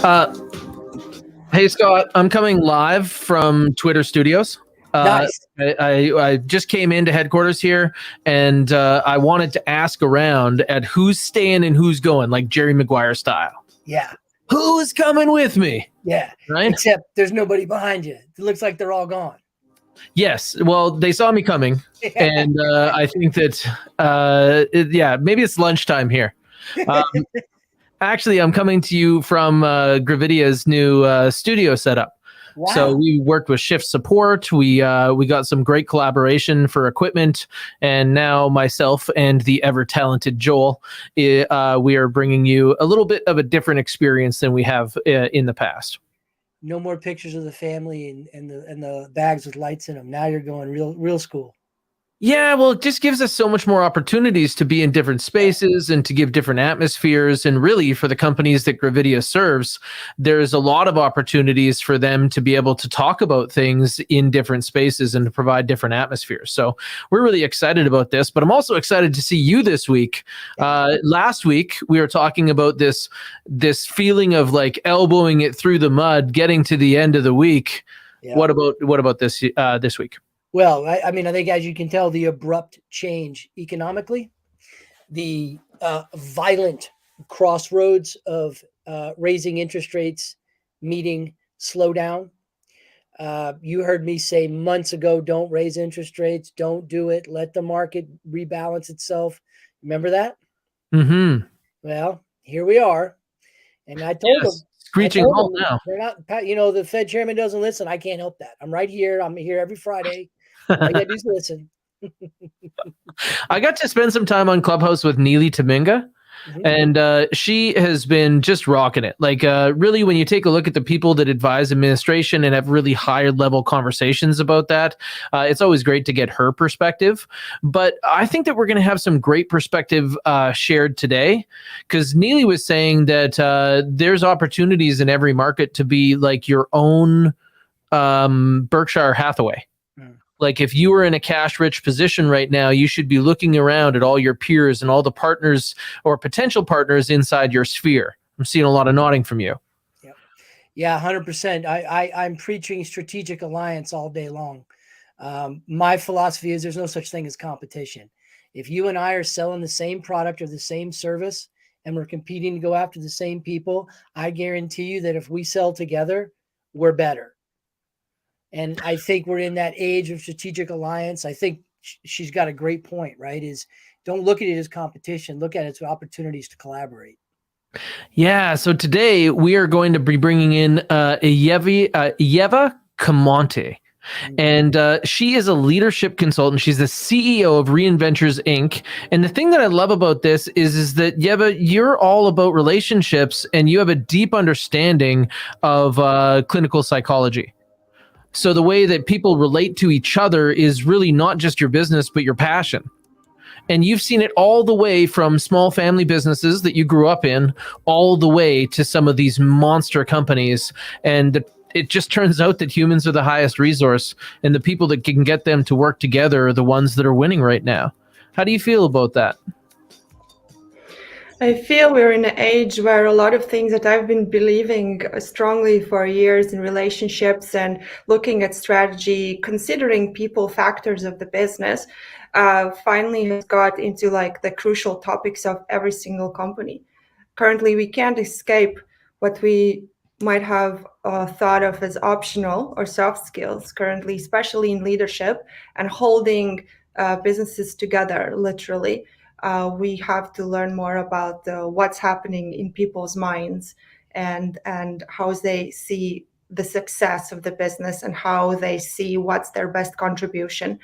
Uh, hey, Scott, I'm coming live from Twitter Studios. Nice. I just came into headquarters here, and I wanted to ask around at who's staying and who's going, like Jerry Maguire style. Yeah. Who's coming with me? Yeah. Right? Except there's nobody behind you. It looks like they're all gone. Yes. Well, they saw me coming, and I think that, maybe it's lunchtime here. Actually, I'm coming to you from Gravidia's new studio setup. Wow. So we worked with Shift Support. We got some great collaboration for equipment, and now myself and the ever talented Joel, we are bringing you a little bit of a different experience than we have in the past. No more pictures of the family and the bags with lights in them. Now you're going real school. Yeah, well, it just gives us so much more opportunities to be in different spaces and to give different atmospheres. And really, for the companies that Gravidia serves, there's a lot of opportunities for them to be able to talk about things in different spaces and to provide different atmospheres. So we're really excited about this, but I'm also excited to see you this week. Last week, we were talking about this feeling of like elbowing it through the mud, getting to the end of the week. Yeah. What about this week? Well, I think, as you can tell, the abrupt change economically, the violent crossroads of raising interest rates, meeting slowdown. You heard me say months ago, don't raise interest rates, don't do it, let the market rebalance itself. Remember that? Mm-hmm. Well, here we are. And I told them. Screeching halt now. They're not, the Fed chairman doesn't listen. I can't help that. I'm right here. I'm here every Friday. All you gotta do is listen. I got to spend some time on Clubhouse with Neely Taminga, and she has been just rocking it. Like, really, when you take a look at the people that advise administration and have really higher level conversations about that, it's always great to get her perspective. But I think that we're going to have some great perspective shared today, because Neely was saying that there's opportunities in every market to be like your own Berkshire Hathaway. Like, if you were in a cash-rich position right now, you should be looking around at all your peers and all the partners or potential partners inside your sphere. I'm seeing a lot of nodding from you. Yep. Yeah, 100%. I'm preaching strategic alliance all day long. My philosophy is there's no such thing as competition. If you and I are selling the same product or the same service and we're competing to go after the same people, I guarantee you that if we sell together, we're better. And I think we're in that age of strategic alliance. I think she's got a great point, right? Is don't look at it as competition. Look at it as opportunities to collaborate. Yeah. So today we are going to be bringing in Ieva Kimonte. And she is a leadership consultant. She's the CEO of ReInventures Inc. And the thing that I love about this is that, Ieva, you're all about relationships and you have a deep understanding of clinical psychology. So the way that people relate to each other is really not just your business, but your passion. And you've seen it all the way from small family businesses that you grew up in, all the way to some of these monster companies. And it just turns out that humans are the highest resource, and the people that can get them to work together are the ones that are winning right now. How do you feel about that? I feel we're in an age where a lot of things that I've been believing strongly for years in relationships and looking at strategy, considering people factors of the business, finally has got into like the crucial topics of every single company. Currently, we can't escape what we might have thought of as optional or soft skills currently, especially in leadership and holding businesses together, literally. We have to learn more about what's happening in people's minds and how they see the success of the business and how they see what's their best contribution.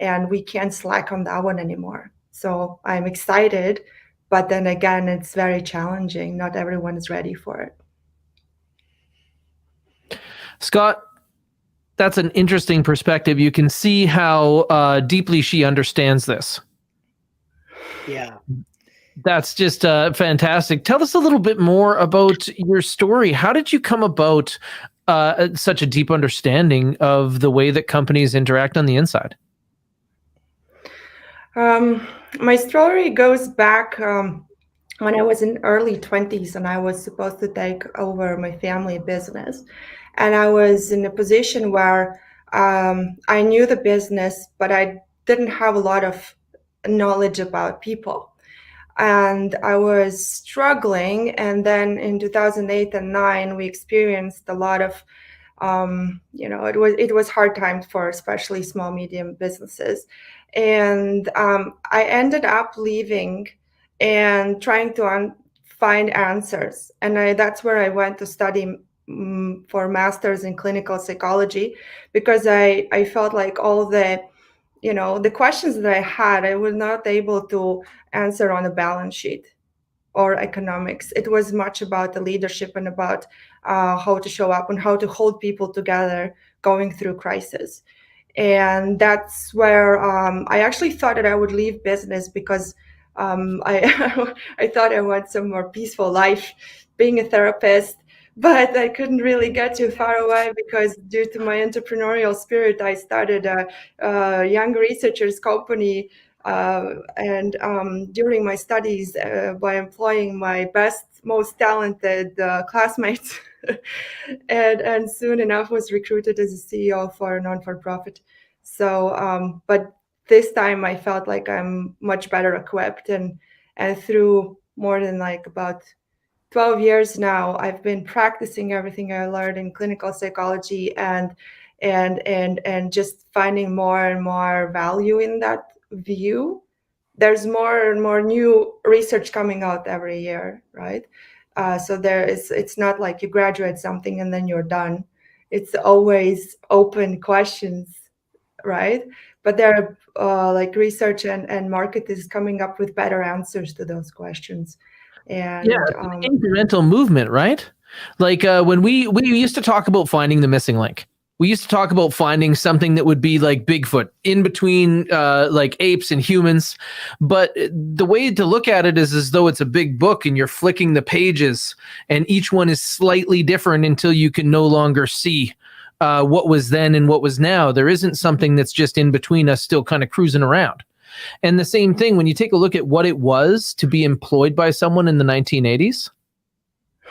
And we can't slack on that one anymore. So I'm excited, but then again, it's very challenging. Not everyone is ready for it. Scott, that's an interesting perspective. You can see how deeply she understands this. Yeah. That's just fantastic. Tell us a little bit more about your story. How did you come about such a deep understanding of the way that companies interact on the inside? My story goes back when I was in early 20s and I was supposed to take over my family business. And I was in a position where I knew the business, but I didn't have a lot of knowledge about people. And I was struggling. And then in 2008 and 9, we experienced a lot of it was hard times for especially small medium businesses, and I ended up leaving and trying to find answers, and that's where I went to study for masters in clinical psychology, because I felt like all the questions that I had, I was not able to answer on a balance sheet or economics. It was much about the leadership and about how to show up and how to hold people together going through crisis. And that's where I actually thought that I would leave business because I I thought I want some more peaceful life, being a therapist. But I couldn't really get too far away because due to my entrepreneurial spirit, I started a young researchers company, and during my studies, by employing my best, most talented classmates, and soon enough was recruited as a CEO for a non-for-profit. So, but this time I felt like I'm much better equipped, and through more than like about 12 years now, I've been practicing everything I learned in clinical psychology and just finding more and more value in that view. There's more and more new research coming out every year, right? So it's not like you graduate something and then you're done. It's always open questions, right? But there are like research and market is coming up with better answers to those questions. Yeah, And it's an incremental movement, right? Like when we used to talk about finding the missing link. We used to talk about finding something that would be like Bigfoot in between like apes and humans. But the way to look at it is as though it's a big book and you're flicking the pages and each one is slightly different until you can no longer see what was then and what was now. There isn't something that's just in between us still kind of cruising around. And the same thing when you take a look at what it was to be employed by someone in the 1980s,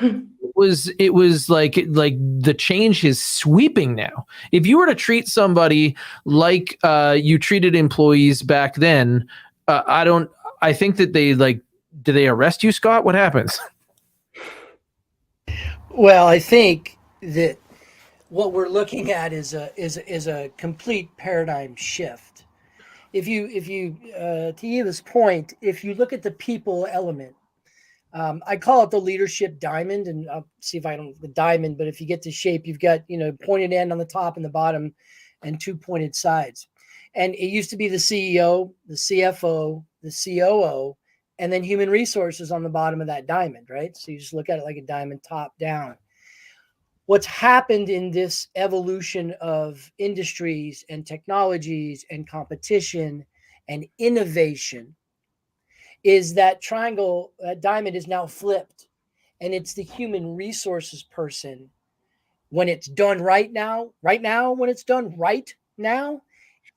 it was like the change is sweeping now. If you were to treat somebody like you treated employees back then, I think that do they arrest you, Scott? What happens? Well, I think that what we're looking at is a complete paradigm shift. If you to Eva's point, if you look at the people element, I call it the leadership diamond, and I'll see if I don't the diamond. But if you get the shape, you've got pointed end on the top and the bottom, and two pointed sides. And it used to be the CEO, the CFO, the COO, and then human resources on the bottom of that diamond, right? So you just look at it like a diamond top down. What's happened in this evolution of industries and technologies and competition and innovation is that triangle, that diamond is now flipped, and it's the human resources person when it's done right now, when it's done right now,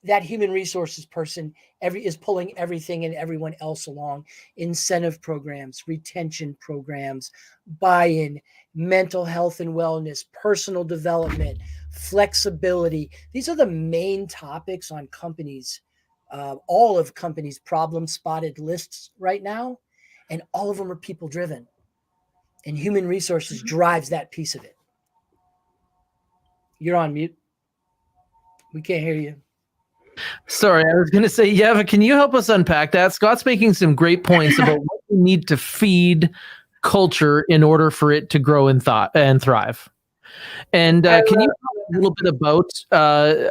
that human resources person is pulling everything and everyone else along. Incentive programs, retention programs, buy-in, mental health and wellness, personal development, flexibility. These are the main topics on companies, all of companies' problem spotted lists right now, and all of them are people driven, and human resources drives that piece of it. You're on mute. We can't hear you. Sorry, I was going to say, Yeva, can you help us unpack that? Scott's making some great points about what we need to feed culture in order for it to grow and thrive. And can you talk a little bit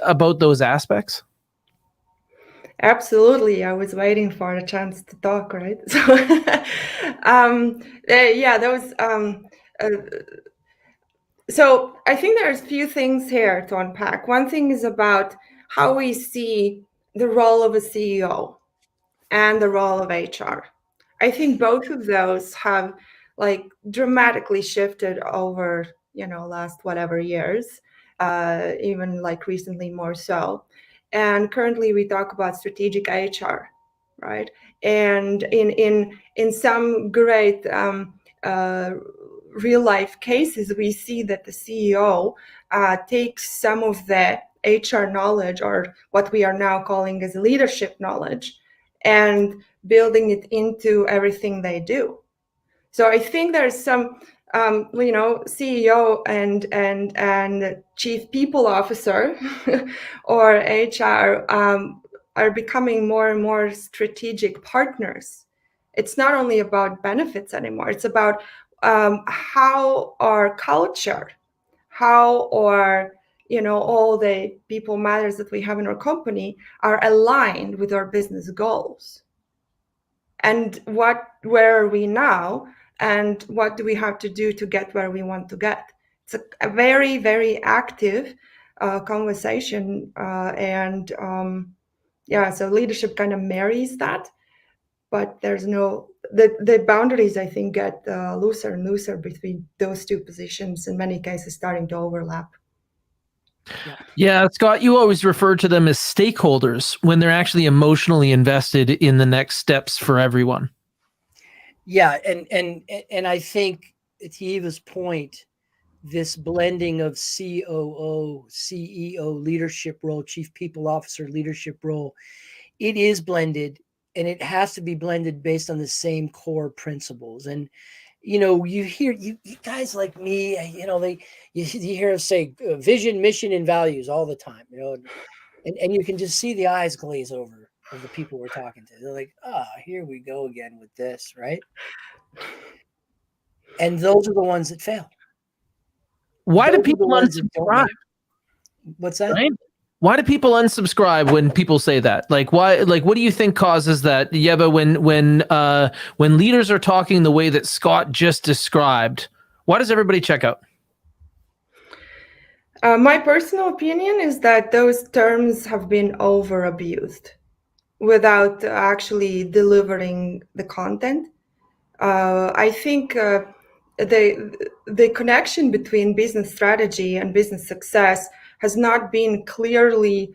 about those aspects? Absolutely. I was waiting for a chance to talk, right? So, yeah, those. So I think there's a few things here to unpack. One thing is about how we see the role of a CEO and the role of HR. I think both of those have like dramatically shifted over, last whatever years, even like recently more so. And currently we talk about strategic HR. right? And in some great real life cases, we see that the CEO takes some of the HR knowledge, or what we are now calling as leadership knowledge, and building it into everything they do. So I think there's some, CEO and chief people officer or HR are becoming more and more strategic partners. It's not only about benefits anymore. It's about how our culture, how our all the people matters that we have in our company are aligned with our business goals, and where are we now, and what do we have to do to get where we want to get. It's a very, very active conversation, and so leadership kind of marries that, but there's no the boundaries, I think, get looser and looser between those two positions, in many cases starting to overlap. Yeah, Scott, you always refer to them as stakeholders when they're actually emotionally invested in the next steps for everyone. Yeah, and I think, to Eva's point, this blending of COO, CEO leadership role, chief people officer leadership role, it is blended, and it has to be blended based on the same core principles. And you hear you guys like me, you hear us say vision, mission, and values all the time, and you can just see the eyes glaze over of the people we're talking to. They're like, here we go again with this, right? And those are the ones that fail. Why do Those are the people ones that don't unsubscribe? make it. What's that? Right? Why do people unsubscribe when people say that? Like, why? Like, what do you think causes that? Yeah, but when leaders are talking the way that Scott just described, why does everybody check out? My personal opinion is that those terms have been over abused without actually delivering the content. I think the connection between business strategy and business success has not been clearly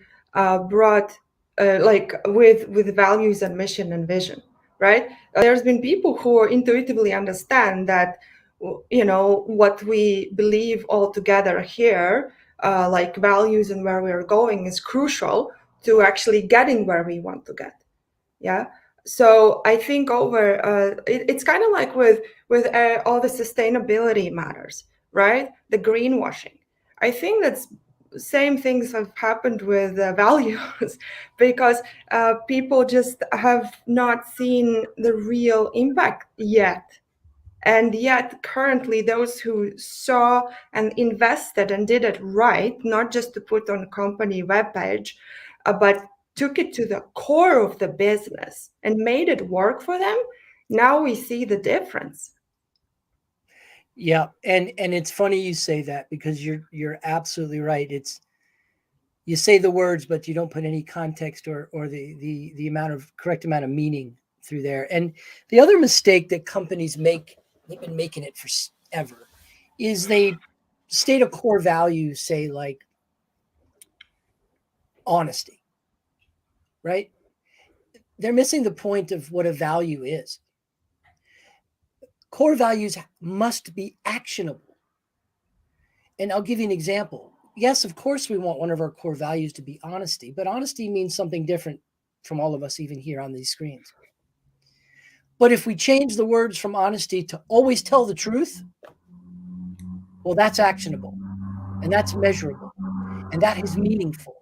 brought like with values and mission and vision, right? There's been people who intuitively understand that what we believe all together here, like values and where we're going, is crucial to actually getting where we want to get. Yeah. So I think it's kind of like with all the sustainability matters, right? The greenwashing. I think that's same things have happened with values because people just have not seen the real impact yet. And yet currently those who saw and invested and did it right, not just to put on a company webpage, but took it to the core of the business and made it work for them, now we see the difference. Yeah, and it's funny you say that, because you're absolutely right. You say the words, but you don't put any context or the correct amount of meaning through there. And the other mistake that companies make, they've been making it forever, is they state a core value, say like honesty, right? They're missing the point of what a value is. Core values must be actionable. And I'll give you an example. Yes, of course, we want one of our core values to be honesty, but honesty means something different from all of us, even here on these screens. But if we change the words from honesty to always tell the truth, well, that's actionable, and that's measurable, and that is meaningful.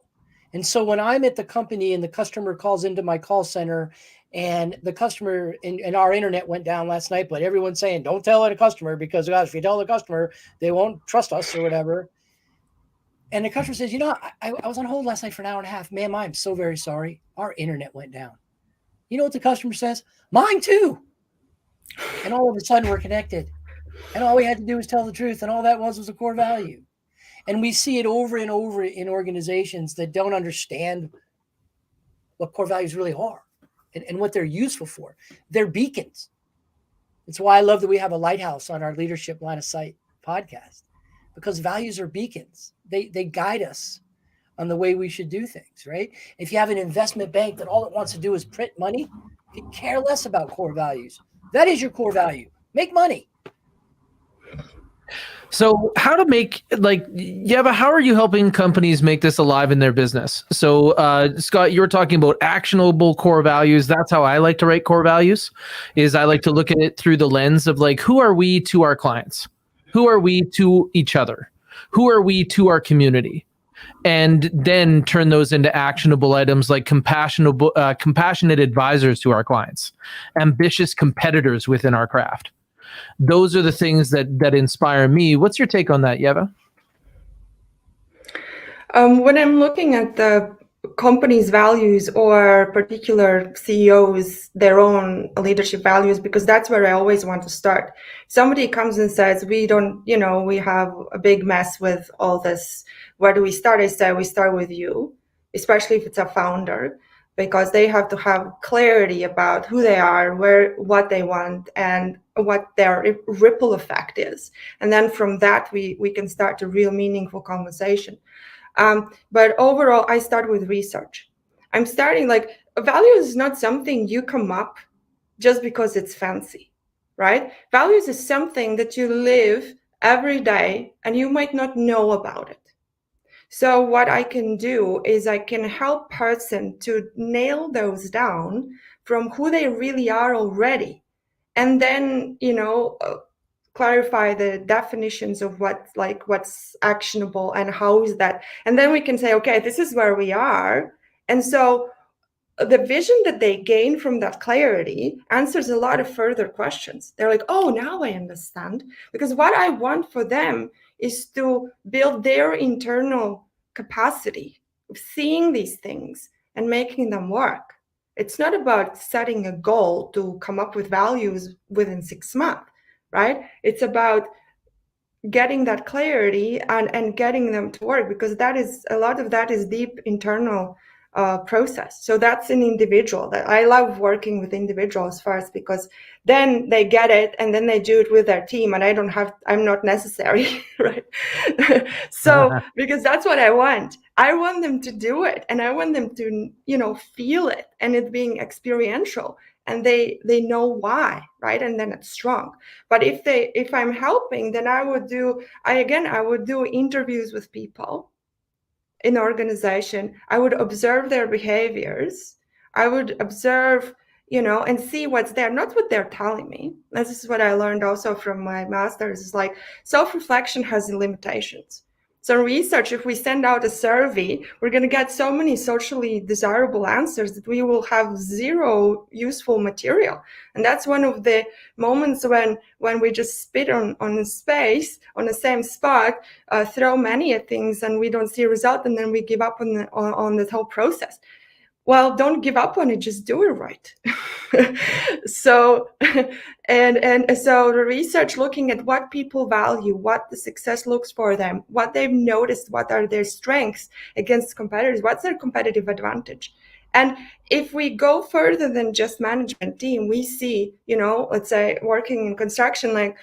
And so when I'm at the company and the customer calls into my call center, and the customer and our internet went down last night, but everyone's saying, don't tell the customer, because gosh, if you tell the customer, they won't trust us or whatever. And the customer says, I was on hold last night for an hour and a half. Ma'am, I'm so very sorry. Our internet went down. You know what the customer says? Mine too. And all of a sudden we're connected. And all we had to do was tell the truth. And all that was a core value. And we see it over and over in organizations that don't understand what core values really are and what they're useful for. They're beacons. That's why I love that we have a lighthouse on our Leadership Line of Sight podcast, because values are beacons. They guide us on the way we should do things, right? If you have an investment bank that all it wants to do is print money, you care less about core values. That is your core value. Make money. So how to make, like, yeah, but how are you helping companies make this alive in their business? So Scott, you were talking about actionable core values. That's how I like to write core values, is I like to look at it through the lens of like, who are we to our clients? Who are we to each other? Who are we to our community? And then turn those into actionable items like compassionate advisors to our clients, ambitious competitors within our craft. Those are the things that inspire me. What's your take on that, Ieva? When I'm looking at the company's values or particular CEOs, their own leadership values, because that's where I always want to start. Somebody comes and says, we don't, we have a big mess with all this. Where do we start? I say, we start with you, especially if it's a founder, because they have to have clarity about who they are, what they want, and what their ripple effect is. And then from that, we can start a real meaningful conversation. But overall, I start with research. I'm starting value is not something you come up just because it's fancy, right? Values is something that you live every day and you might not know about it. So what I can do is I can help person to nail those down from who they really are already. And then, clarify the definitions of what's actionable and how is that. And then we can say, okay, this is where we are. And so the vision that they gain from that clarity answers a lot of further questions. They're like, oh, now I understand. Because what I want for them is to build their internal capacity of seeing these things and making them work. It's not about setting a goal to come up with values within 6 months, right? It's about getting that clarity and getting them to work, because a lot of that is deep internal process. So that's an individual. That I love working with individuals first, because then they get it and then they do it with their team, and I'm not necessary, right? So because that's what I want. I want them to do it, and I want them to, feel it, and it being experiential, and they know why, right? And then it's strong. But if I'm helping, then I would do interviews with people in organization. I would observe their behaviors. I would observe, and see what's there, not what they're telling me. This is what I learned also from my master's, is like self-reflection has limitations. So research, if we send out a survey, we're going to get so many socially desirable answers that we will have zero useful material. And that's one of the moments when we just spit on a space, on the same spot, throw many at things, and we don't see a result, and then we give up on the whole process. Well, don't give up on it, just do it right. So, and so the research looking at what people value, what the success looks for them, what they've noticed, what are their strengths against competitors, what's their competitive advantage. And if we go further than just management team, we see, let's say working in construction, like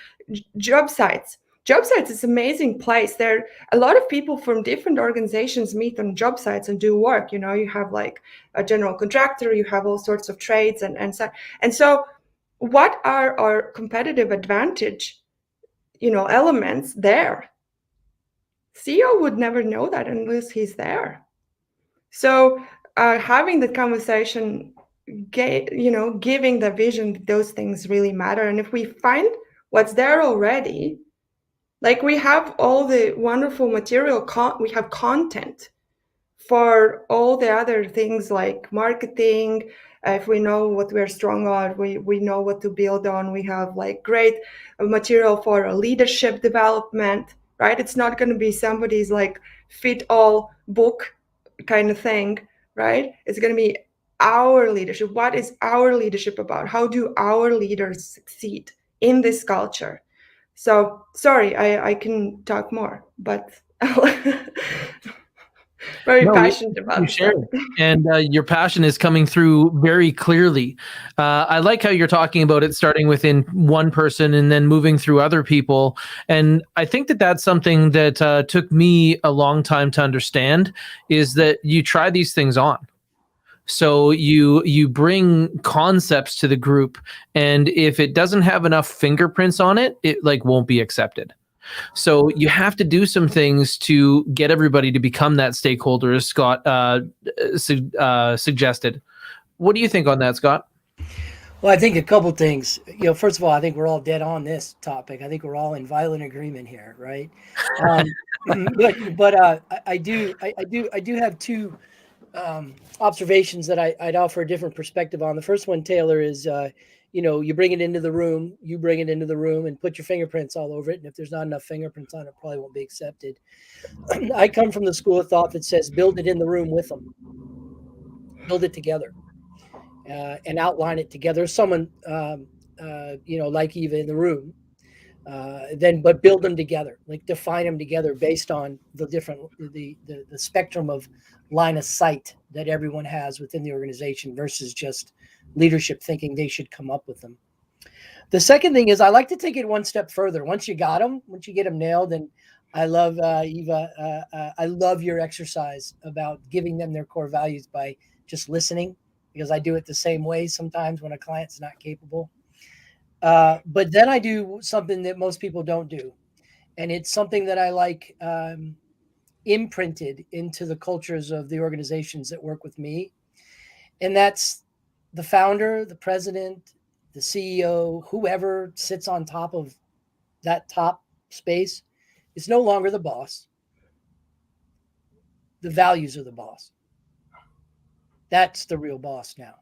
job sites. Job sites is an amazing place. There a lot of people from different organizations meet on job sites and do work. You have like a general contractor, you have all sorts of trades and so. And so what are our competitive advantage, elements there? CEO would never know that unless he's there. So having the conversation, giving the vision, those things really matter. And if we find what's there already, like we have all the wonderful material, we have content for all the other things like marketing. If we know what we're strong on, we know what to build on. We have like great material for a leadership development, right? It's not going to be somebody's like fit all book kind of thing, right? It's going to be our leadership. What is our leadership about? How do our leaders succeed in this culture? So sorry, I can talk more, but very No, passionate you about shared, that. and your passion is coming through very clearly. I like how you're talking about it starting within one person and then moving through other people. And I think that that's something that took me a long time to understand, is that you try these things on. So you bring concepts to the group, and if it doesn't have enough fingerprints on it, it like won't be accepted. So you have to do some things to get everybody to become that stakeholder, as Scott suggested. What do you think on that, Scott? Well, I think a couple things. First of all, I think we're all dead on this topic. I think we're all in violent agreement here, right? Um, but I do have two observations that I'd offer a different perspective on. The first one, Taylor, is you bring it into the room, and put your fingerprints all over it. And if there's not enough fingerprints on it, probably won't be accepted. I come from the school of thought that says build it in the room with them, build it together, and outline it together. Someone like Eva in the room. But build them together, like define them together based on the spectrum of line of sight that everyone has within the organization versus just leadership thinking they should come up with them. The second thing is I like to take it one step further. Once you get them nailed, and I love Eva. I love your exercise about giving them their core values by just listening, because I do it the same way sometimes when a client's not capable. But then I do something that most people don't do. And it's something that I like imprinted into the cultures of the organizations that work with me. And that's the founder, the president, the CEO, whoever sits on top of that top space is no longer the boss. The values are the boss. That's the real boss now.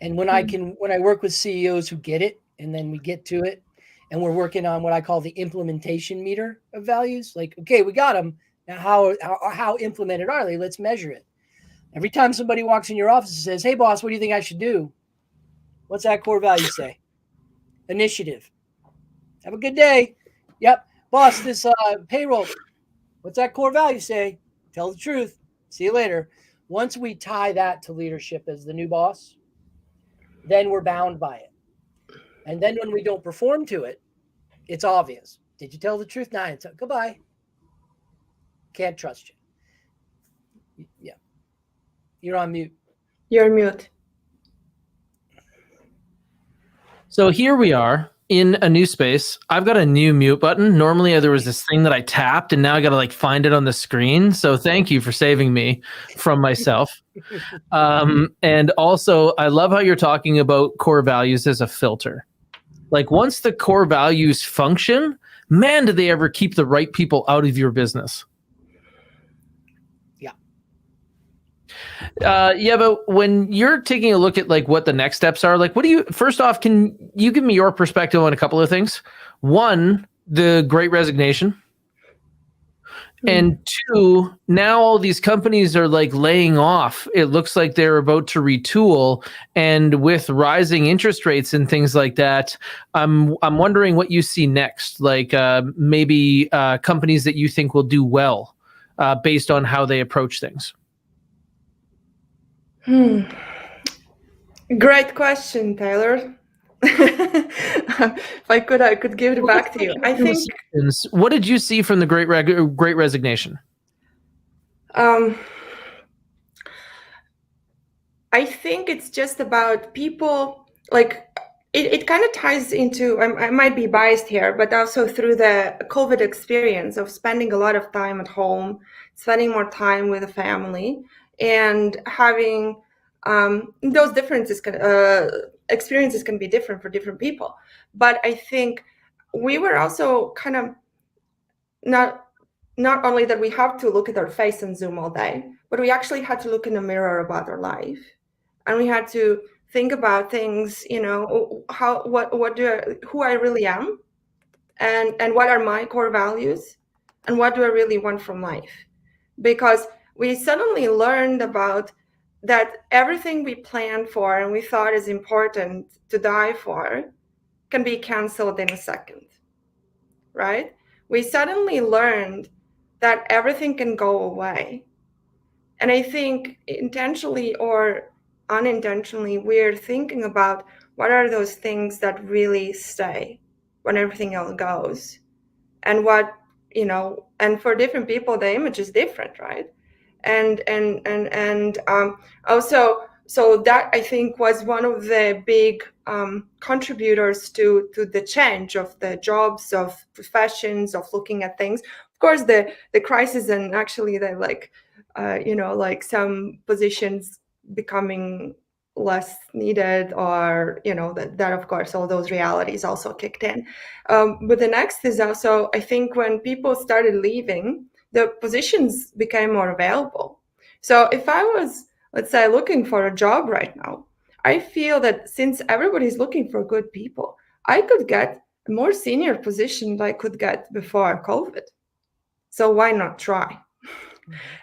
And when I work with CEOs who get it, and then we get to it, and we're working on what I call the implementation meter of values. Like, okay, we got them. Now, how implemented are they? Let's measure it. Every time somebody walks in your office and says, "Hey, boss, what do you think I should do?" What's that core value say? Initiative. Have a good day. Yep. Boss, this payroll. What's that core value say? Tell the truth. See you later. Once we tie that to leadership as the new boss, then we're bound by it. And then when we don't perform to it, it's obvious. Did you tell the truth? Nah, goodbye. Can't trust you. Yeah. You're on mute. You're mute. So here we are in a new space. I've got a new mute button. Normally there was this thing that I tapped, and now I got to like find it on the screen. So thank you for saving me from myself. And also I love how you're talking about core values as a filter. Like once the core values function, man, do they ever keep the right people out of your business? Yeah, but when you're taking a look at like what the next steps are, like first off, can you give me your perspective on a couple of things? One, the Great Resignation. And two, now all these companies are like laying off. It looks like they're about to retool, and with rising interest rates and things like that, I'm wondering what you see next. Like maybe companies that you think will do well based on how they approach things. Great question, Taylor. If I could give it back to you. I think. What did you see from the Great Resignation? I think it's just about people, like it kind of ties into, I might be biased here, but also through the COVID experience of spending a lot of time at home, spending more time with the family, and having those differences experiences can be different for different people. But I think we were also kind of not only that we have to look at our face and Zoom all day, but we actually had to look in the mirror about our life, and we had to think about things. Who I really am, and what are my core values, and what do I really want from life, because we suddenly learned about that everything we planned for and we thought is important to die for can be canceled in a second, right? We suddenly learned that everything can go away And I think intentionally or unintentionally, we're thinking about what are those things that really stay when everything else goes. And what, and for different people, the image is different, right? And also, so that I think was one of the big contributors to the change of the jobs, of professions, of looking at things. Of course, the crisis, and actually the like some positions becoming less needed, or that of course all those realities also kicked in. But the next is also, I think, when people started leaving, the positions became more available. So if I was, let's say, looking for a job right now, I feel that since everybody's looking for good people, I could get a more senior position than I could get before COVID. So why not try?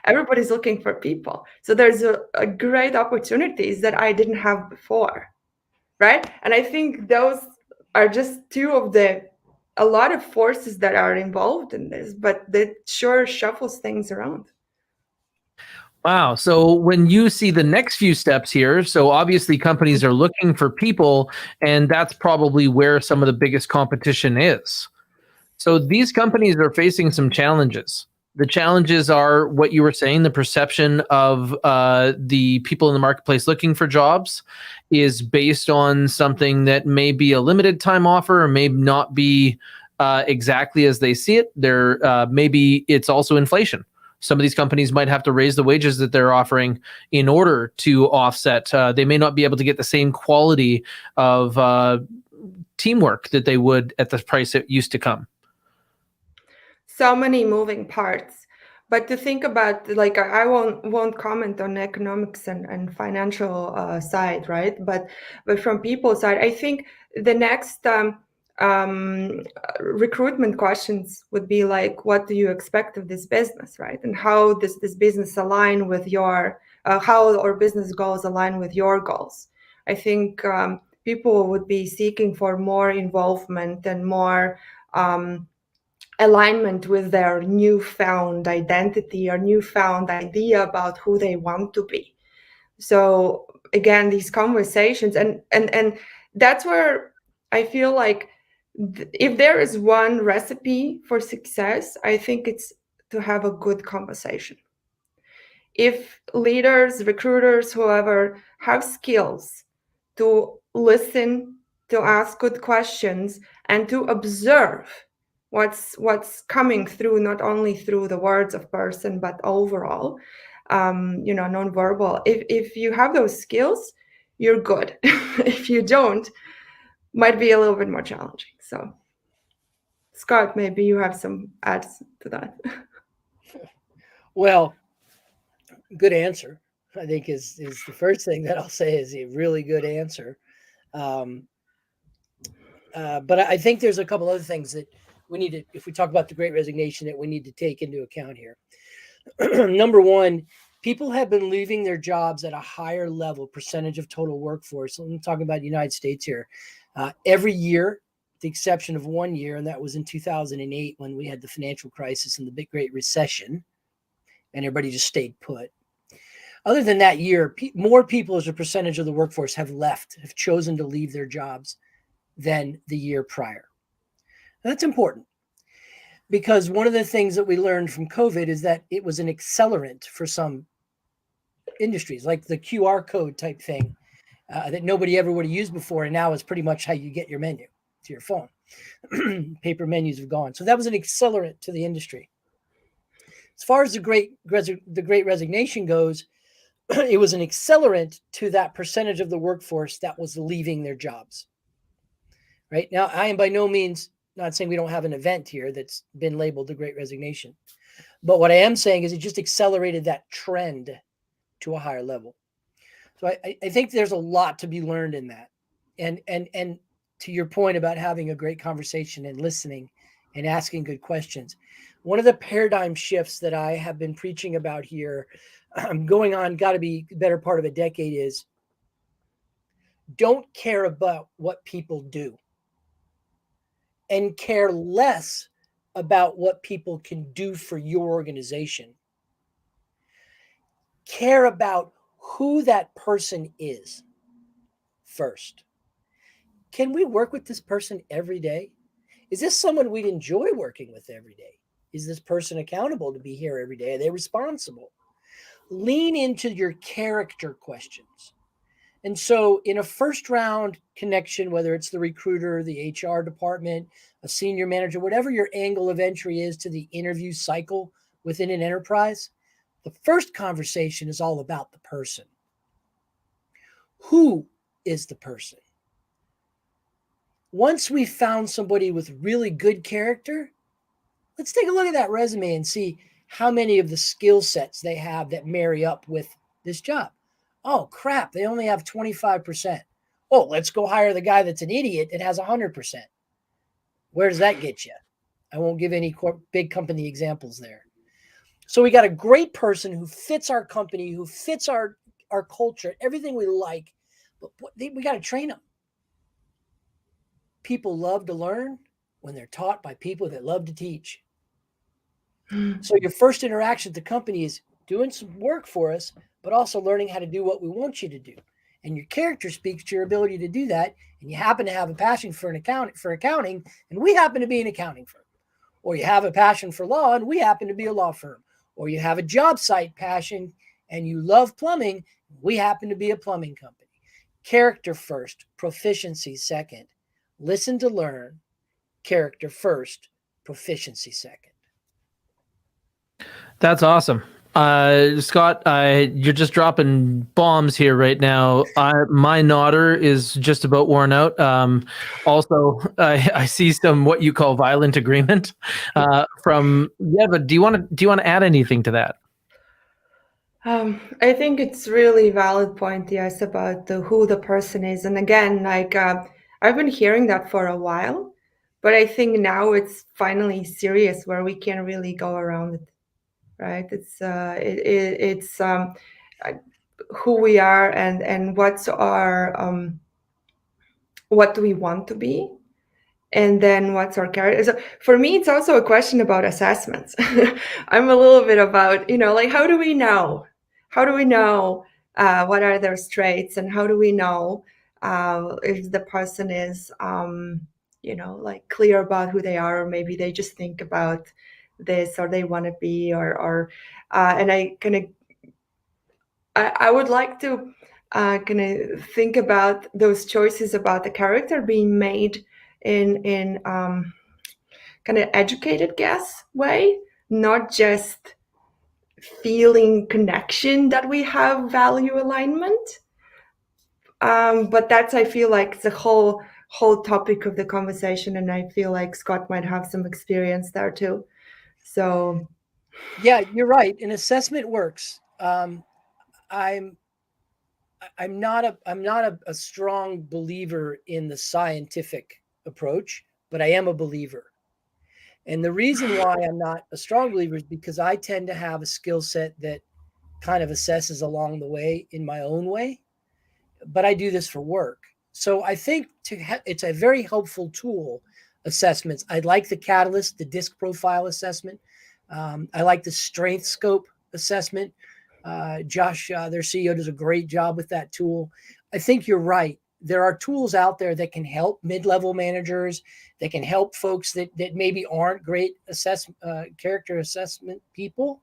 Everybody's looking for people. So there's a great opportunities that I didn't have before, right? And I think those are just two of a lot of forces that are involved in this, but that sure shuffles things around. Wow. So when you see the next few steps here, so obviously companies are looking for people, and that's probably where some of the biggest competition is. So these companies are facing some challenges. The challenges are what you were saying, the perception of the people in the marketplace looking for jobs is based on something that may be a limited time offer or may not be exactly as they see it. Maybe it's also inflation. Some of these companies might have to raise the wages that they're offering in order to offset. They may not be able to get the same quality of teamwork that they would at the price it used to come. So many moving parts. But to think about, like, I won't comment on economics and financial side, right? But from people's side, I think the next recruitment questions would be like, what do you expect of this business, right? And how does this business align with your, how our business goals align with your goals? I think people would be seeking for more involvement and more alignment with their newfound identity or newfound idea about who they want to be. So again, these conversations, and that's where I feel like if there is one recipe for success, I think it's to have a good conversation. If leaders, recruiters, whoever have skills to listen, to ask good questions, and to observe what's coming through, not only through the words of person, but overall, nonverbal. If you have those skills, you're good. If you don't, might be a little bit more challenging. So, Scott, maybe you have some adds to that. Well, good answer. I think is the first thing that I'll say is a really good answer. But I think there's a couple other things that we need to, if we talk about the Great Resignation, that we need to take into account here. Number one, people have been leaving their jobs at a higher level percentage of total workforce. I'm talking about the United States here. Every year, with the exception of 1 year, and that was in 2008 when we had the financial crisis and the big Great Recession, and everybody just stayed put. Other than that year, more people as a percentage of the workforce have chosen to leave their jobs than the year prior. And that's important because one of the things that we learned from COVID is that it was an accelerant for some industries, like the QR code type thing that nobody ever would have used before. And now is pretty much how you get your menu to your phone. Paper menus have gone. So that was an accelerant to the industry. As far as the Great Resignation goes, it was an accelerant to that percentage of the workforce that was leaving their jobs. Right now, I am by no means not saying we don't have an event here that's been labeled the Great Resignation. But what I am saying is it just accelerated that trend to a higher level. So I think there's a lot to be learned in that. And to your point about having a great conversation and listening and asking good questions, one of the paradigm shifts that I have been preaching about here, going on, got to be the better part of a decade, is don't care about what people do and care less about what people can do for your organization. care about who that person is first. Can we work with this person every day? Is this someone we'd enjoy working with every day? Is this person accountable to be here every day? Are they responsible? Lean into your character questions. And so, in a first round connection, whether it's the recruiter, the HR department, a senior manager, whatever your angle of entry is to the interview cycle within an enterprise, the first conversation is all about the person. Who is the person? Once we've found somebody with really good character, let's take a look at that resume and see how many of the skill sets they have that marry up with this job. Oh, crap, they only have 25%. Oh, let's go hire the guy that's an idiot that has 100%. Where does that get you? I won't give any big company examples there. So we got a great person who fits our company, who fits our culture, everything we like, but we got to train them. People love to learn when they're taught by people that love to teach. So your first interaction with the company is doing some work for us, but also learning how to do what we want you to do. And your character speaks to your ability to do that. And you happen to have a passion for accounting, and we happen to be an accounting firm. Or you have a passion for law, and we happen to be a law firm. Or you have a job site passion, and you love plumbing, we happen to be a plumbing company. Character first, proficiency second. Listen to learn, character first, proficiency second. That's awesome. Scott, you're just dropping bombs here right now. My nodder is just about worn out. Also, I see some what you call violent agreement from Ieva. Do you want to add anything to that? I think it's really valid point, yes, about who the person is. And again, like I've been hearing that for a while, but I think now it's finally serious where we can really go around it, right? It's who we are and what's our what do we want to be, and then what's our character. So for me, it's also a question about assessments. I'm a little bit about, like, how do we know? How do we know what are their traits, and how do we know if the person is, like clear about who they are, or maybe they just think about this, or they want to be, and I would like to kind of think about those choices about the character being made in kind of educated guess way, not just feeling connection that we have value alignment. But that's, I feel like, the whole topic of the conversation, and I feel like Scott might have some experience there too. So yeah, you're right. An assessment works. I'm not a strong believer in the scientific approach, but I am a believer. And the reason why I'm not a strong believer is because I tend to have a skill set that kind of assesses along the way in my own way, but I do this for work. So I think it's a very helpful tool, assessments. I like the Catalyst, the disc profile assessment. I like the strength scope assessment. Josh, their CEO, does a great job with that tool. I think you're right. There are tools out there that can help mid-level managers, that can help folks that maybe aren't great character assessment people.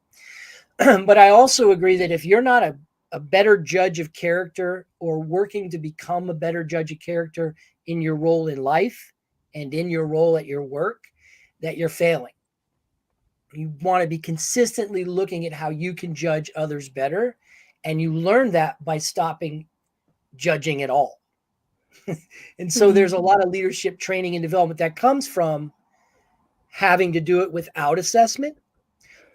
But I also agree that if you're not a better judge of character, or working to become a better judge of character in your role in life and in your role at your work, that you're failing. You want to be consistently looking at how you can judge others better. And you learn that by stopping judging at all. And so there's a lot of leadership training and development that comes from having to do it without assessment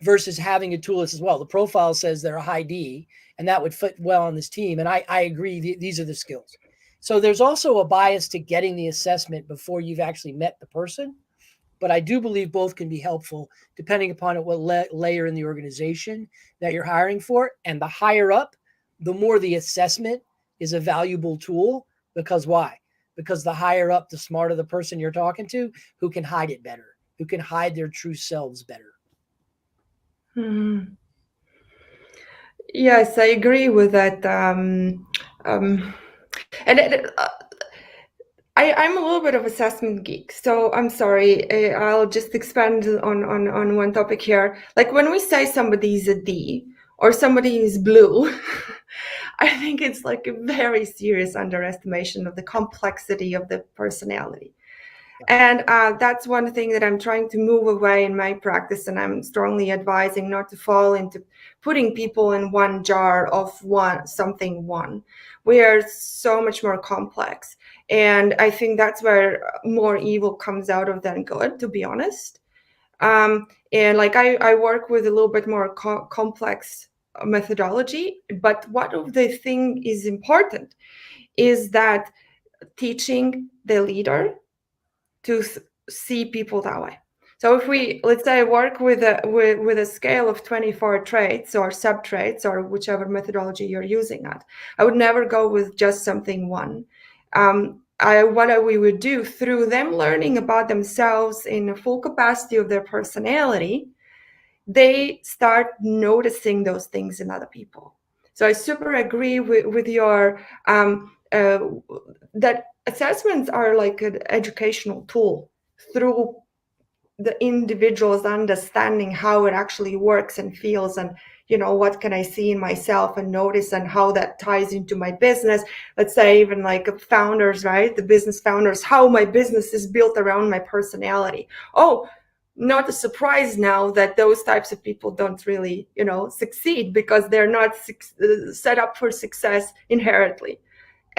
versus having a tool that says, well, the profile says they're a high D, and that would fit well on this team. And I agree, these are the skills. So there's also a bias to getting the assessment before you've actually met the person. But I do believe both can be helpful depending upon what layer in the organization that you're hiring for. And the higher up, the more the assessment is a valuable tool. Because why? Because the higher up, the smarter the person you're talking to, who can hide it better, who can hide their true selves better. Mm-hmm. Yes, I agree with that. And I'm a little bit of assessment geek, so I'm sorry. I'll just expand on one topic here. Like when we say somebody is a D or somebody is blue, I think it's like a very serious underestimation of the complexity of the personality. And that's one thing that I'm trying to move away in my practice, and I'm strongly advising not to fall into putting people in one jar of one. We are so much more complex, and I think that's where more evil comes out of than good, to be honest. And like I work with a little bit more complex methodology, but what of the thing is important is that teaching the leader to see people that way. So if we, let's say, work with a scale of 24 traits or sub traits or whichever methodology you're using at, I would never go with just something one. What we would do through them learning about themselves in the full capacity of their personality, they start noticing those things in other people. So I super agree with your that assessments are like an educational tool through the individual's understanding how it actually works and feels, and what can I see in myself and notice, and how that ties into my business. Let's say even like founders, right? The business founders, how my business is built around my personality. Oh, not a surprise now that those types of people don't really succeed, because they're not set up for success inherently.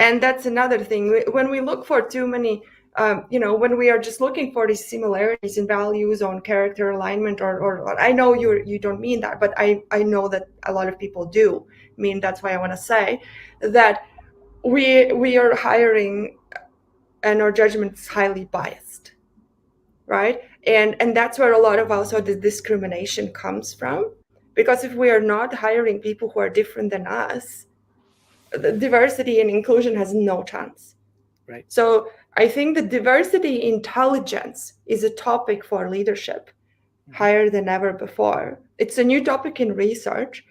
And that's another thing. When we look for too many, when we are just looking for these similarities in values on character alignment, or I know you don't mean that, but I know that a lot of people do mean. That's why I want to say that we are hiring, and our judgment is highly biased, right? And that's where a lot of also the discrimination comes from, because if we are not hiring people who are different than us, the diversity and inclusion has no chance. Right. So I think the diversity intelligence is a topic for leadership higher than ever before. It's a new topic in research,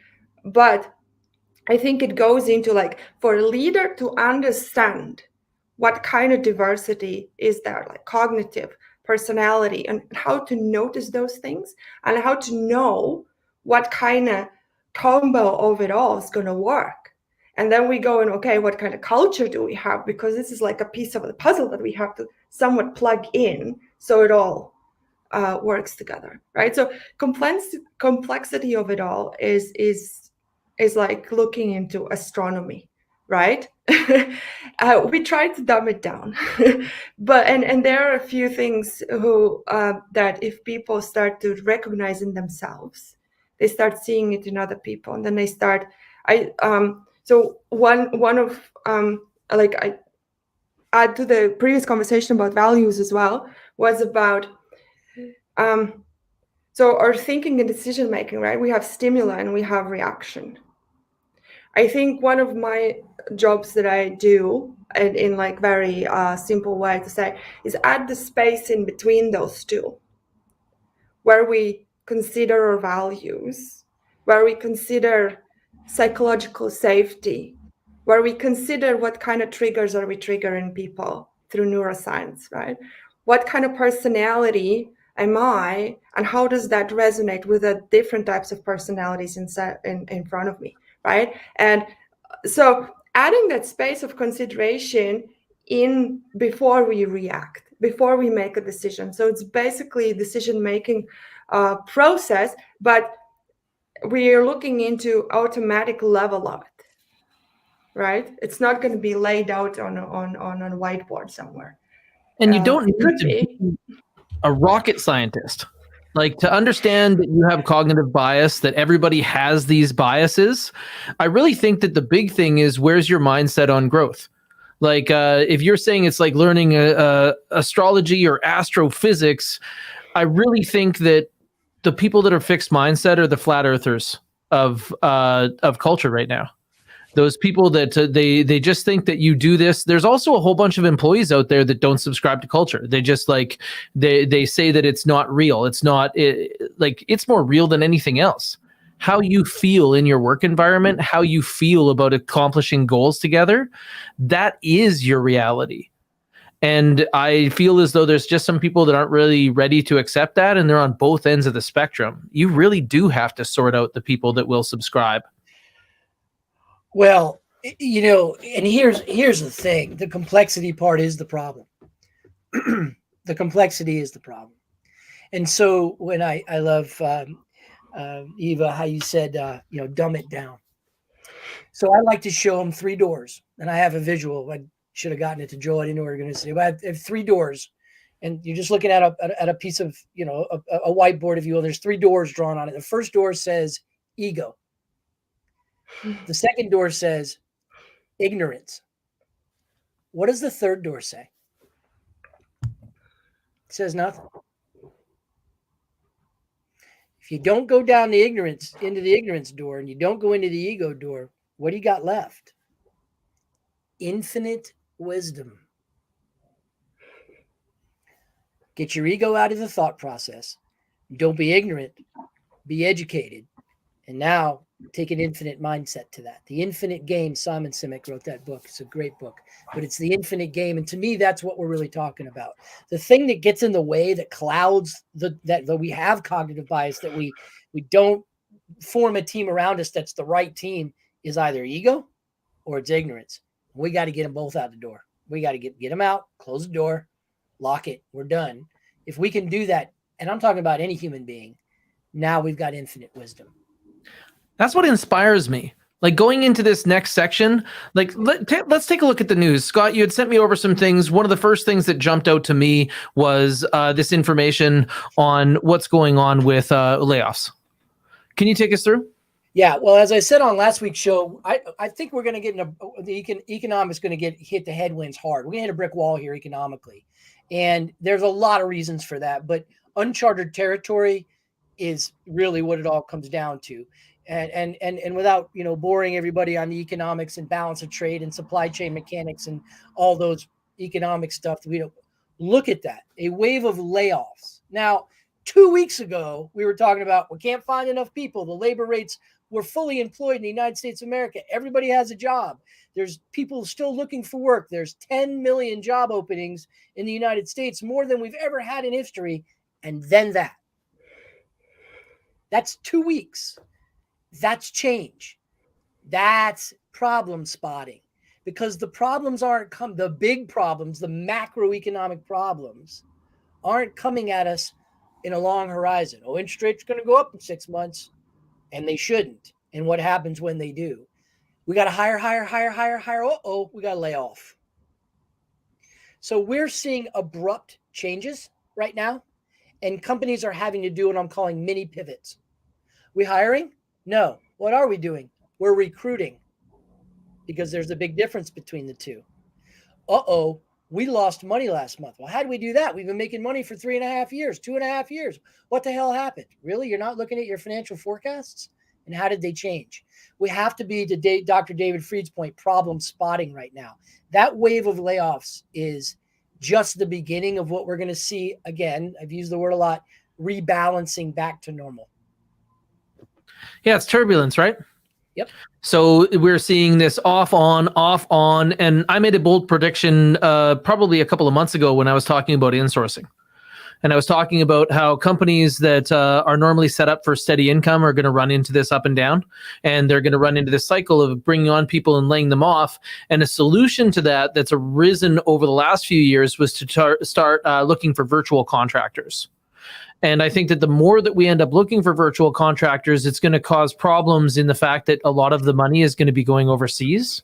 but I think it goes into like for a leader to understand what kind of diversity is there, like cognitive, personality, and how to notice those things, and how to know what kind of combo of it all is going to work. And then we go and, okay, what kind of culture do we have? Because this is like a piece of the puzzle that we have to somewhat plug in so it all works together, right? So complexity of it all is like looking into astronomy, right? We try to dumb it down, but and there are a few things that if people start to recognize in themselves, they start seeing it in other people, and then they start. So one of like I add to the previous conversation about values as well was about so our thinking and decision making, right? We have stimuli and we have reaction. I think one of my jobs that I do, and in like very simple way to say, is add the space in between those two, where we consider our values, where we consider psychological safety, where we consider what kind of triggers are we triggering people through neuroscience, right? What kind of personality am I, and how does that resonate with the different types of personalities in front of me, right? And so adding that space of consideration in before we react, before we make a decision. So it's basically decision-making process, but we are looking into automatic level of it, right? It's not going to be laid out on a whiteboard somewhere. And you don't need could to be a rocket scientist. Like, to understand that you have cognitive bias, that everybody has these biases. I really think that the big thing is, where's your mindset on growth? Like, if you're saying it's like learning astrology or astrophysics, I really think that the people that are fixed mindset are the flat earthers of culture right now. Those people that they just think that you do this. There's also a whole bunch of employees out there that don't subscribe to culture. They just like they say that it's not real. It's not like it's more real than anything else. how you feel in your work environment, how you feel about accomplishing goals together, that is your reality. And I feel as though there's just some people that aren't really ready to accept that, and they're on both ends of the spectrum. You really do have to sort out the people that will subscribe. Well, and here's the thing. The complexity part is the problem. The complexity is the problem. And so when I love, Ieva, how you said, dumb it down. So I like to show them 3 doors, and I have a visual. I should have gotten it to Joe. I didn't know we were going to say, but I have 3 doors, and you're just looking at a piece of, a whiteboard, if you will. There's 3 doors drawn on it. The first door says ego. The second door says ignorance. What does the third door say? It says nothing. If you don't go down into the ignorance door, and you don't go into the ego door, what do you got left? Infinite wisdom. Get your ego out of the thought process. Don't be ignorant. Be educated. And now take an infinite mindset to that. The Infinite Game, Simon Sinek wrote that book. It's a great book, but it's the infinite game. And to me, that's what we're really talking about. The thing that gets in the way, that clouds that we have cognitive bias, that we don't form a team around us that's the right team, is either ego or it's ignorance. We got to get them both out the door. We got to get them out, close the door, lock it. We're done. If we can do that, and I'm talking about any human being, now we've got infinite wisdom. That's what inspires me. Like, going into this next section, like let's take a look at the news. Scott, you had sent me over some things. One of the first things that jumped out to me was this information on what's going on with layoffs. Can you take us through? Yeah, well, as I said on last week's show, I think we're going to get the economics going to hit the headwinds hard. We're going to hit a brick wall here economically, and there's a lot of reasons for that. But uncharted territory is really what it all comes down to. And without boring everybody on the economics and balance of trade and supply chain mechanics and all those economic stuff, we don't look at that. A wave of layoffs. Now, 2 weeks ago, we were talking about we can't find enough people. The labor rates were fully employed in the United States of America. Everybody has a job. There's people still looking for work. There's 10 million job openings in the United States, more than we've ever had in history. And then that's 2 weeks. That's change. That's problem spotting, because the problems the big problems, the macroeconomic problems aren't coming at us in a long horizon. Oh, interest rates are going to go up in 6 months, and they shouldn't. And what happens when they do? We got to hire. Uh-oh, we got to lay off. So we're seeing abrupt changes right now, and companies are having to do what I'm calling mini pivots. We hiring? No. What are we doing? We're recruiting, because there's a big difference between the two. Uh-oh, we lost money last month. Well, how did we do that? We've been making money for 3.5 years, 2.5 years. What the hell happened? Really? You're not looking at your financial forecasts? And how did they change? We have to be, to Dr. David Fried's point, problem spotting right now. That wave of layoffs is just the beginning of what we're going to see. Again, I've used the word a lot, rebalancing back to normal. Yeah, it's turbulence, right? Yep. So we're seeing this off on, and I made a bold prediction probably a couple of months ago when I was talking about insourcing. And I was talking about how companies that are normally set up for steady income are going to run into this up and down, and they're going to run into this cycle of bringing on people and laying them off. And a solution to that that's arisen over the last few years was to start looking for virtual contractors. And I think that the more that we end up looking for virtual contractors, it's going to cause problems in the fact that a lot of the money is going to be going overseas.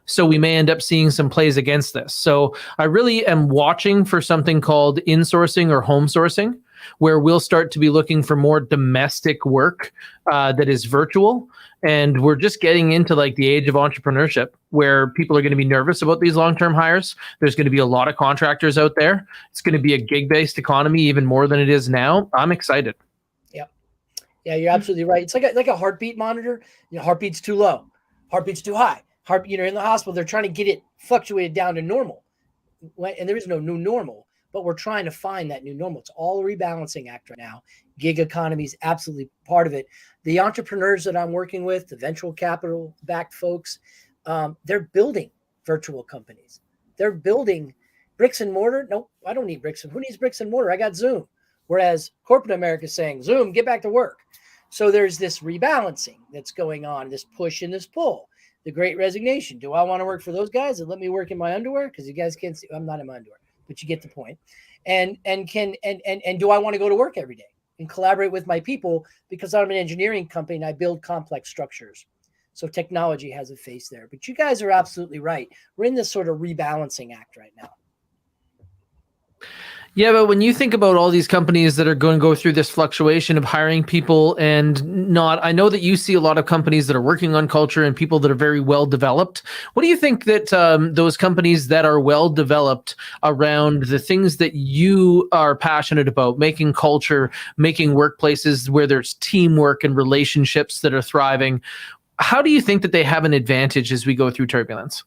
So we may end up seeing some plays against this. So I really am watching for something called insourcing or home sourcing, where we'll start to be looking for more domestic work that is virtual. And we're just getting into like the age of entrepreneurship, where people are going to be nervous about these long-term hires. There's going to be a lot of contractors out there. It's going to be a gig-based economy even more than it is now. I'm excited. Yeah, you're absolutely right. It's like a heartbeat monitor. Heartbeat's too low, heartbeat's too high. In the hospital, they're trying to get it fluctuated down to normal, and there is no new normal. but we're trying to find that new normal. It's all a rebalancing act right now. Gig economy is absolutely part of it. The entrepreneurs that I'm working with, the venture capital backed folks, they're building virtual companies. They're building bricks and mortar. No, I don't need bricks. Who needs bricks and mortar? I got Zoom. Whereas corporate America is saying, Zoom, get back to work. So there's this rebalancing that's going on, this push and this pull, the great resignation. Do I want to work for those guys and let me work in my underwear? Because you guys can't see, I'm not in my underwear, but you get the point. And do I want to go to work every day and collaborate with my people, because I'm an engineering company and I build complex structures. So technology has a face there. But you guys are absolutely right. We're in this sort of rebalancing act right now. Yeah, but when you think about all these companies that are going to go through this fluctuation of hiring people and not, I know that you see a lot of companies that are working on culture and people that are very well developed. What do you think that those companies that are well developed around the things that you are passionate about, making culture, making workplaces where there's teamwork and relationships that are thriving, how do you think that they have an advantage as we go through turbulence?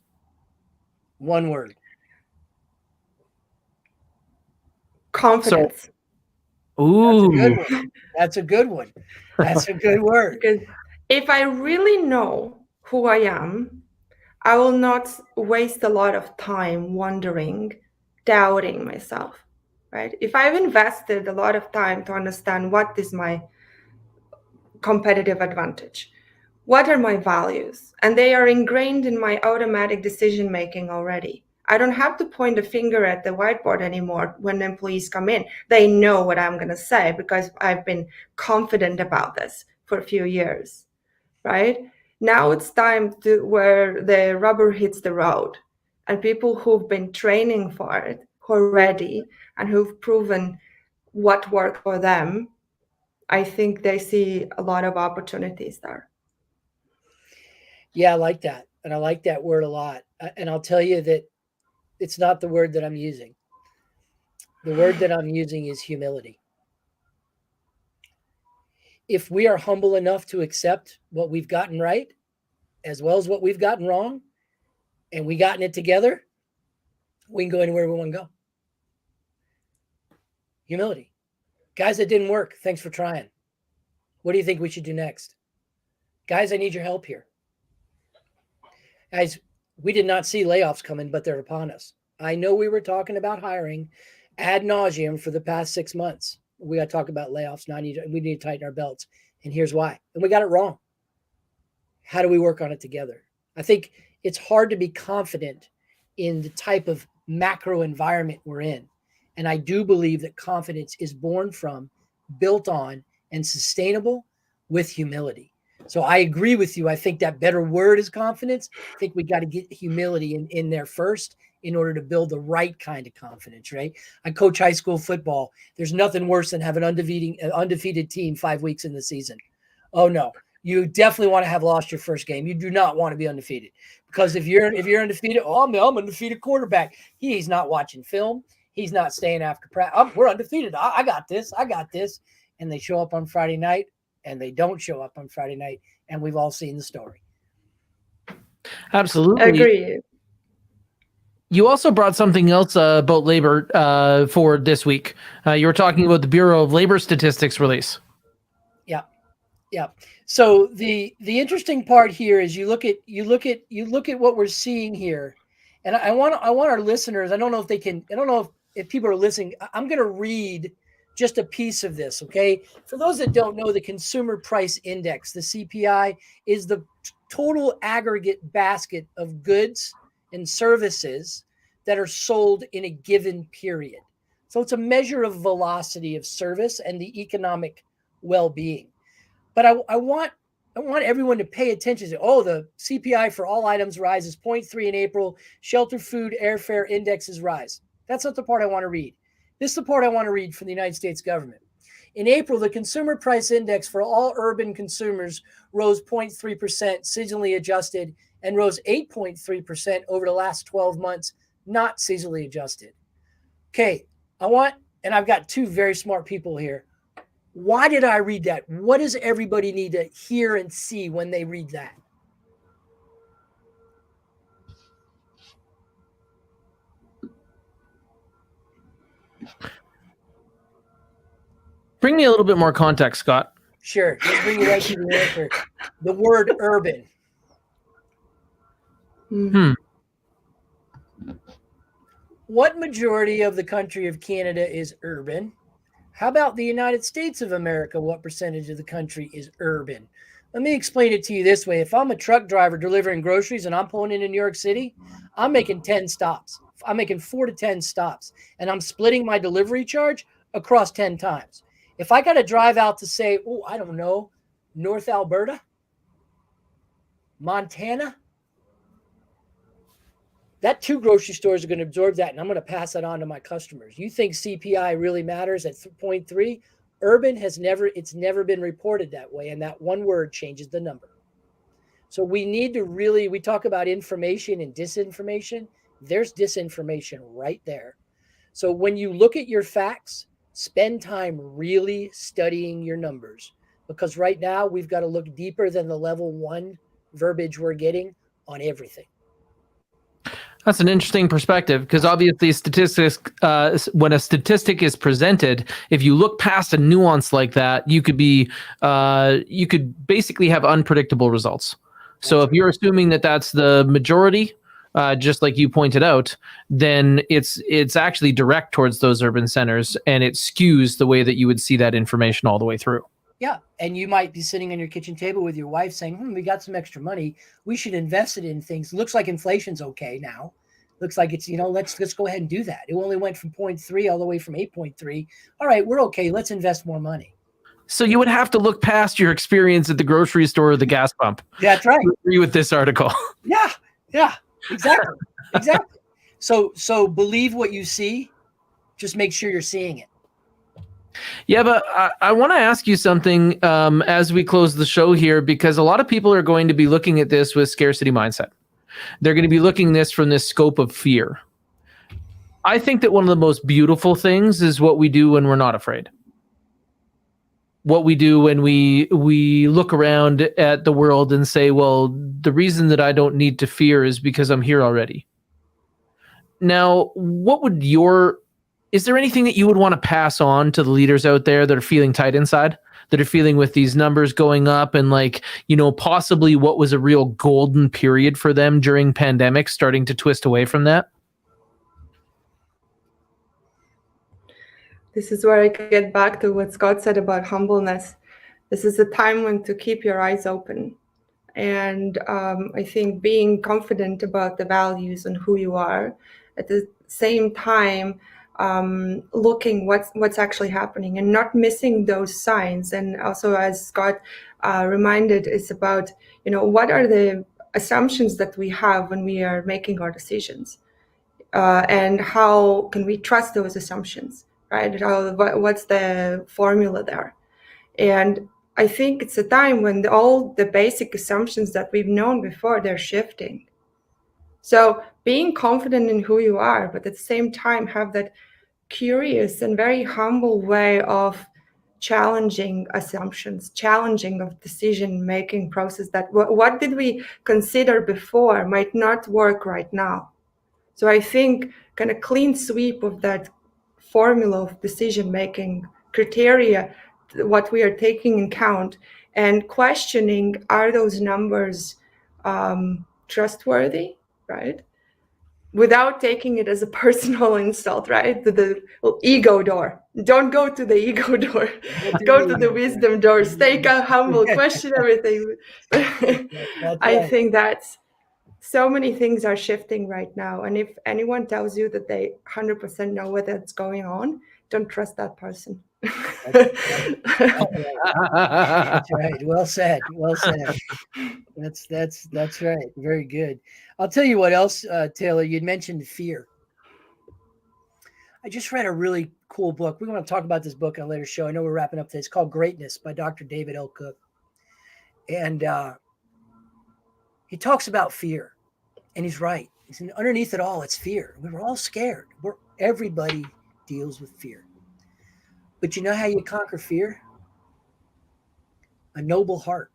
One word. Confidence. Ooh. That's a good one. That's a good word. Because if I really know who I am, I will not waste a lot of time wondering, doubting myself, right? If I've invested a lot of time to understand what is my competitive advantage, what are my values, and they are ingrained in my automatic decision making already. I don't have to point a finger at the whiteboard anymore when employees come in. They know what I'm going to say because I've been confident about this for a few years, right? Now it's time to where the rubber hits the road, and people who've been training for it, who are ready and who've proven what worked for them, I think they see a lot of opportunities there. Yeah, I like that. And I like that word a lot. And I'll tell you that it's not the word that I'm using. The word that I'm using is humility. If we are humble enough to accept what we've gotten right, as well as what we've gotten wrong, and we gotten it together, we can go anywhere we want to go. Humility. Guys, that didn't work. Thanks for trying. What do you think we should do next? Guys, I need your help here. Guys, we did not see layoffs coming, but they're upon us. I know we were talking about hiring ad nauseum for the past 6 months. We got to talk about layoffs. Now we need to tighten our belts. And here's why. And we got it wrong. How do we work on it together? I think it's hard to be confident in the type of macro environment we're in. And I do believe that confidence is born from, built on, and sustainable with humility. So I agree with you. I think that better word is confidence. I think we got to get humility in there first in order to build the right kind of confidence, right? I coach high school football. There's nothing worse than having an undefeated team 5 weeks in the season. Oh no, you definitely want to have lost your first game. You do not want to be undefeated, because if you're undefeated, I'm an undefeated quarterback. He's not watching film. He's not staying after practice. We're undefeated. I got this. I got this. And they show up on Friday night, and they don't show up on Friday night, and we've all seen the story. Absolutely. Agree. You also brought something else about labor for this week. You were talking about the Bureau of Labor Statistics release. Yeah. So the interesting part here is you look at what we're seeing here, and I want our listeners. I don't know if people are listening. I'm going to read just a piece of this. Okay. For those that don't know, the Consumer Price Index, the CPI, is the total aggregate basket of goods and services that are sold in a given period. So it's a measure of velocity of service and the economic well-being. But I want everyone to pay attention to, the CPI for all items rises 0.3 in April. Shelter, food, airfare indexes rise. That's not the part I want to read. This is the part I want to read from the United States government. In April, the Consumer Price Index for all urban consumers rose 0.3% seasonally adjusted and rose 8.3% over the last 12 months, not seasonally adjusted. Okay, and I've got two very smart people here. Why did I read that? What does everybody need to hear and see when they read that? Bring me a little bit more context, Scott. Sure. Let's bring you right to the answer. The word urban. What majority of the country of Canada is urban? How about the United States of America? What percentage of the country is urban? Let me explain it to you this way. If I'm a truck driver delivering groceries and I'm pulling into New York City, I'm making 10 stops. I'm making 4 to 10 stops, and I'm splitting my delivery charge across 10 times. If I got to drive out to say, oh, I don't know, North Alberta, Montana, that 2 grocery stores are going to absorb that, and I'm going to pass that on to my customers. You think CPI really matters at 0.3? Urban it's never been reported that way, and that one word changes the number. So we need to we talk about information and disinformation. There's disinformation right there. So when you look at your facts, spend time really studying your numbers, because right now we've got to look deeper than the level 1 verbiage we're getting on everything. That's an interesting perspective, because obviously statistics, when a statistic is presented, if you look past a nuance like that, you could basically have unpredictable results. So if you're assuming that that's the majority, just like you pointed out, then it's actually direct towards those urban centers, and it skews the way that you would see that information all the way through. Yeah. And you might be sitting on your kitchen table with your wife saying, we got some extra money. We should invest it in things. Looks like inflation's okay now. Looks like it's, let's go ahead and do that. It only went from 0.3 all the way from 8.3. All right, we're okay. Let's invest more money. So you would have to look past your experience at the grocery store or the gas pump. That's right. To agree with this article. Yeah, exactly. Exactly. So believe what you see. Just make sure you're seeing it. Yeah, but I want to ask you something as we close the show here, because a lot of people are going to be looking at this with scarcity mindset. They're going to be looking at this from this scope of fear. I think that one of the most beautiful things is what we do when we're not afraid. What we do when we look around at the world and say, well, the reason that I don't need to fear is because I'm here already. Now, is there anything that you would want to pass on to the leaders out there that are feeling tight inside, that are feeling with these numbers going up, and possibly what was a real golden period for them during pandemic starting to twist away from that? This is where I get back to what Scott said about humbleness. This is a time when to keep your eyes open. And I think being confident about the values and who you are, at the same time, looking what's actually happening and not missing those signs. And also, as Scott reminded, is about, what are the assumptions that we have when we are making our decisions, and how can we trust those assumptions, right? What's the formula there? And I think it's a time when all the basic assumptions that we've known before, they're shifting. So being confident in who you are, but at the same time have that curious and very humble way of challenging assumptions, challenging of decision-making process, that what did we consider before might not work right now. So I think kind of clean sweep of that formula of decision-making criteria, what we are taking in count, and questioning, are those numbers trustworthy, right? Without taking it as a personal insult, right? The ego door. Don't go to the ego door. Go to the wisdom door. Stay humble, question everything. I think that's so many things are shifting right now. And if anyone tells you that they 100% know what's going on, don't trust that person. That's right. Well said. Well said. That's right. Very good. I'll tell you what else, Taylor. You'd mentioned fear. I just read a really cool book. We're going to talk about this book on a later show. I know we're wrapping up today. It's called Greatness by Dr. David L. Cook. And he talks about fear. And he's right. He's underneath it all, it's fear. We were all scared. Everybody deals with fear. But you know how you conquer fear? A noble heart.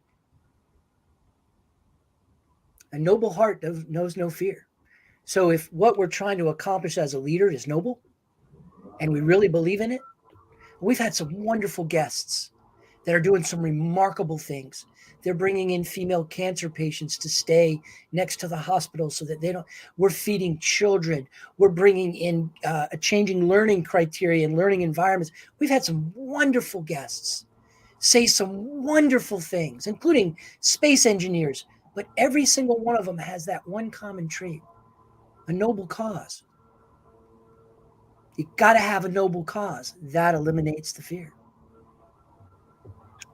A noble heart knows no fear. So if what we're trying to accomplish as a leader is noble, and we really believe in it, we've had some wonderful guests that are doing some remarkable things. They're bringing in female cancer patients to stay next to the hospital so that they don't, we're feeding children. We're bringing in a changing learning criteria and learning environments. We've had some wonderful guests say some wonderful things, including space engineers, but every single one of them has that one common trait, a noble cause. You got to have a noble cause. That eliminates the fear.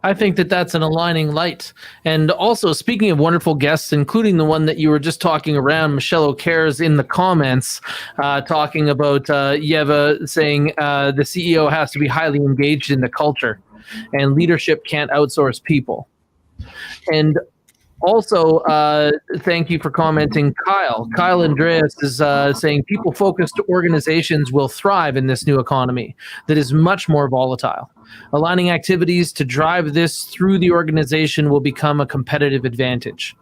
I think that that's an aligning light. And also, speaking of wonderful guests, including the one that you were just talking around, Michelle O'Care's in the comments, talking about Ieva saying the CEO has to be highly engaged in the culture and leadership can't outsource people. And also, thank you for commenting, Kyle. Kyle Andreas is saying people-focused organizations will thrive in this new economy that is much more volatile. Aligning activities to drive this through the organization will become a competitive advantage.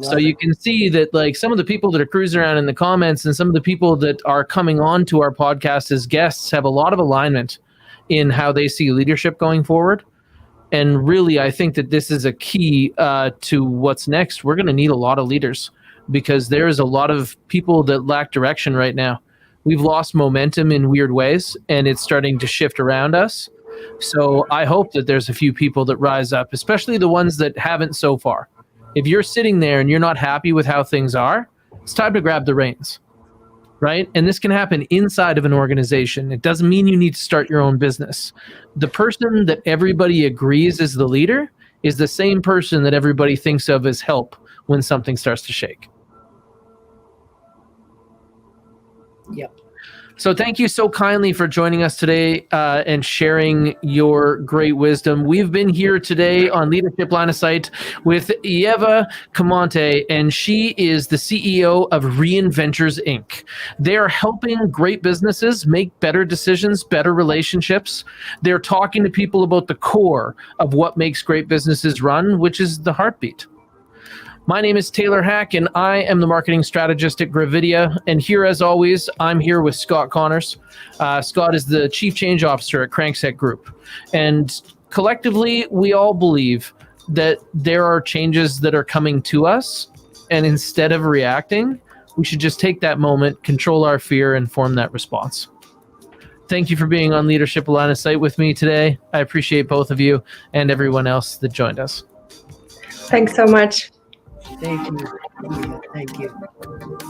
So you can see that, like, some of the people that are cruising around in the comments and some of the people that are coming on to our podcast as guests have a lot of alignment in how they see leadership going forward. And really, I think that this is a key to what's next. We're going to need a lot of leaders because there's a lot of people that lack direction right now. We've lost momentum in weird ways, and it's starting to shift around us. So I hope that there's a few people that rise up, especially the ones that haven't so far. If you're sitting there and you're not happy with how things are, it's time to grab the reins, right? And this can happen inside of an organization. It doesn't mean you need to start your own business. The person that everybody agrees is the leader is the same person that everybody thinks of as help when something starts to shake. Yep. So thank you so kindly for joining us today and sharing your great wisdom. We've been here today on Leadership Line of Sight with Ieva Kimonte, and she is the CEO of ReInventures Inc. They are helping great businesses make better decisions, better relationships. They're talking to people about the core of what makes great businesses run, which is the heartbeat. My name is Taylor Hack, and I am the marketing strategist at Gravidia. And here, as always, I'm here with Scott Connors. Scott is the Chief Change Officer at Crankset Group. And collectively, we all believe that there are changes that are coming to us. And instead of reacting, we should just take that moment, control our fear, and form that response. Thank you for being on Leadership Line of Sight with me today. I appreciate both of you and everyone else that joined us. Thanks so much. Thank you. Thank you.